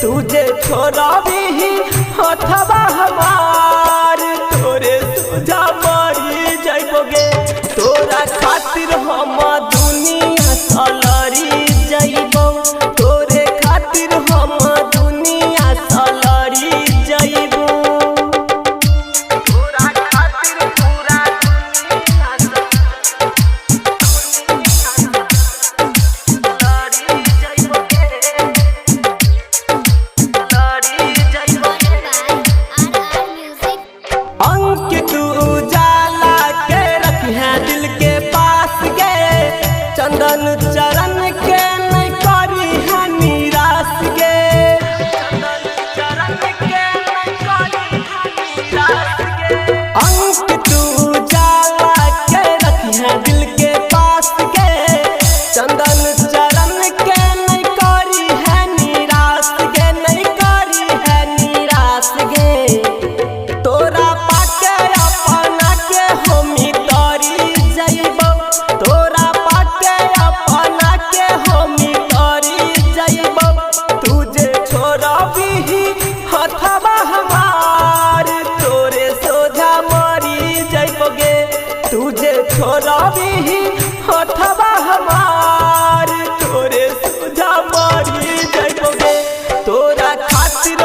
तुझे छोड़ाबी हथवा हमार तोरे सोझा मरी जाइबोगे तोरा खातिर हम दुनिया सलरी जाइबो तोरे खातिर हम दुनिया सलरी जाइबो तोरा खातिर पूरा दुनिया सलरी जाइबोगे सलरी जाइबोगे अंक तू उजाला के रखिहे दिल के पास गे चंदन चरण के नहीं करी है निराश गे चंदन चरण के नहीं करी है निराश गे अंक तू उजाला के रखिहे दिल के पास गे चंदन चरण के नहीं करी है निराश गे नहीं करी है निराश गे तोरा पाके अपना के हमी तरी जाइबो तोरा पाके अपना के हमी तरी जाइबो तुझे छोड़ाबी हथवा हमार तोरे सोझा मरी जाइबोगे तुझे छोड़ाबी हथवा हमार तोरे सोझा मरी जाइबोगे तोरा खातिर